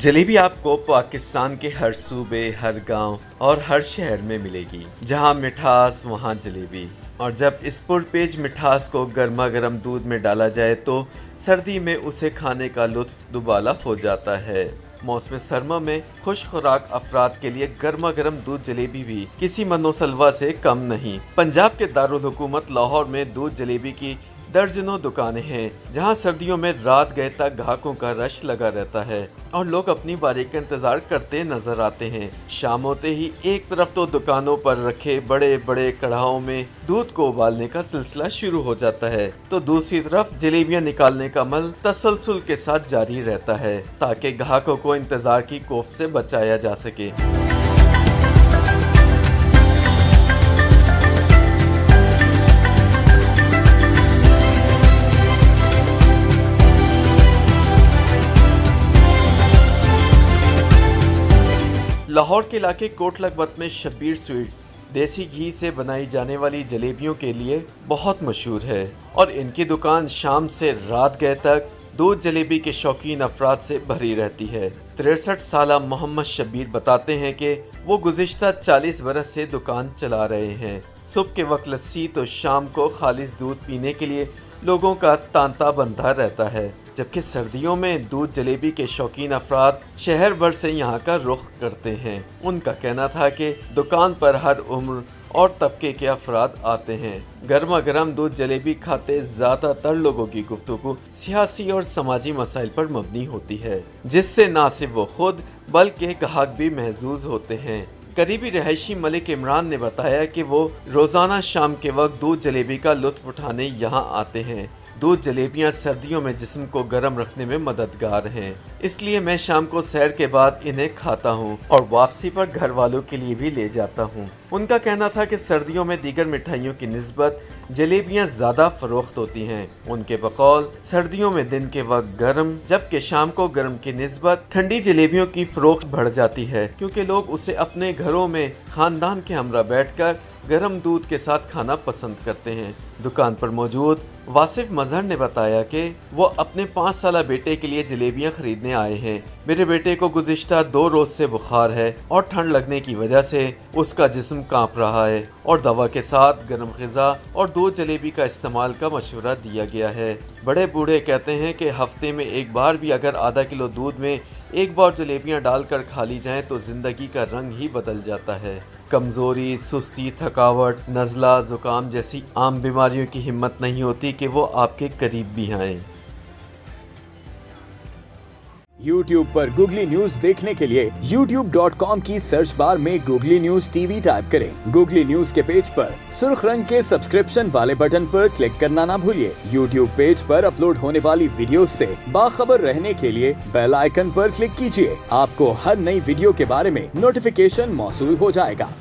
जलेबी आपको पाकिस्तान के हर सूबे, हर गांव और हर शहर में मिलेगी। जहां मिठास वहां जलेबी। और जब इस पुरपेच मिठास को गर्मा गर्म दूध में डाला जाए तो सर्दी में उसे खाने का लुत्फ दुबाला हो जाता है। मौसम सरमा में खुश खुराक अफराद के लिए गर्मा गर्म दूध जलेबी भी किसी मनोसलवा से कम नहीं। पंजाब के दारुल हुकूमत लाहौर में दूध जलेबी की दर्जनों दुकानें हैं, जहां सर्दियों में रात गए तक ग्राहकों का रश लगा रहता है और लोग अपनी बारी का इंतजार करते नजर आते हैं। शाम होते ही एक तरफ तो दुकानों पर रखे बड़े बड़े कढ़ाओं में दूध को उबालने का सिलसिला शुरू हो जाता है, तो दूसरी तरफ जलेबियां निकालने का अमल तसलसल के साथ जारी रहता है ताकि ग्राहकों को इंतजार की कोफ से बचाया जा सके। लाहौर के इलाके कोट लखपत में शब्बीर स्वीट्स देसी घी से बनाई जाने वाली जलेबियों के लिए बहुत मशहूर है और इनकी दुकान शाम से रात गए तक दूध जलेबी के शौकीन अफराद से भरी रहती है। 63 साला मोहम्मद शब्बीर बताते हैं कि वो गुज़िश्ता 40 बरस से दुकान चला रहे हैं। सुबह के वक्त लस्सी तो शाम को खालिस दूध पीने के लिए लोगों का तांता बंधा रहता है, जबकि सर्दियों में दूध जलेबी के शौकीन अफराद शहर भर से यहाँ का रुख करते हैं। उनका कहना था कि दुकान पर हर उम्र और तबके के अफराद आते हैं। गर्मा गर्म दूध जलेबी खाते ज़्यादातर लोगों की गुफ्तगू सियासी और समाजी मसाइल पर मबनी होती है, जिससे ना सिर्फ वो खुद बल्कि ग्राहक भी महजूज होते हैं। करीबी रहायशी मलिक इमरान ने बताया कि वो रोज़ाना शाम के वक्त दूध जलेबी का लुत्फ उठाने यहाँ आते हैं। दूध जलेबियाँ सर्दियों में जिस्म को गर्म रखने में मददगार हैं, इसलिए मैं शाम को सैर के बाद इन्हें खाता हूँ और वापसी पर घर वालों के लिए भी ले जाता हूँ। उनका कहना था कि सर्दियों में दीगर मिठाइयों की निस्बत जलेबियाँ ज़्यादा फरोख्त होती हैं। उनके बकौल सर्दियों में दिन के वक्त गर्म जबकि शाम को गर्म की निस्बत ठंडी जलेबियों की फरोख्त बढ़ जाती है, क्योंकि लोग उसे अपने घरों में खानदान के हमरा बैठकर गर्म दूध के साथ खाना पसंद करते हैं। दुकान पर मौजूद वासिफ मजहर ने बताया कि वो अपने 5 साला बेटे के लिए जलेबियां खरीदने आए हैं। मेरे बेटे को गुज़िश्ता 2 रोज से बुखार है और ठंड लगने की वजह से उसका जिस्म कांप रहा है और दवा के साथ गर्म ग़िज़ा और दूध जलेबी का इस्तेमाल का मशवरा दिया गया है। बड़े बूढ़े कहते हैं कि हफ्ते में एक बार भी अगर आधा किलो दूध में एक बार जलेबियां डालकर खा ली जाएं तो ज़िंदगी का रंग ही बदल जाता है। कमज़ोरी, सुस्ती, थकावट, नज़ला, ज़ुकाम जैसी आम बीमारियों की हिम्मत नहीं होती कि वो आपके करीब भी आएं। YouTube पर गूगली न्यूज देखने के लिए youtube.com की सर्च बार में गूगली न्यूज टीवी टाइप करें। गूगली न्यूज के पेज पर सुर्ख रंग के सब्सक्रिप्शन वाले बटन पर क्लिक करना ना भूलिए। YouTube पेज पर अपलोड होने वाली वीडियो से बाखबर रहने के लिए बेल आइकन पर क्लिक कीजिए। आपको हर नई वीडियो के बारे में नोटिफिकेशन मौसूल हो जाएगा।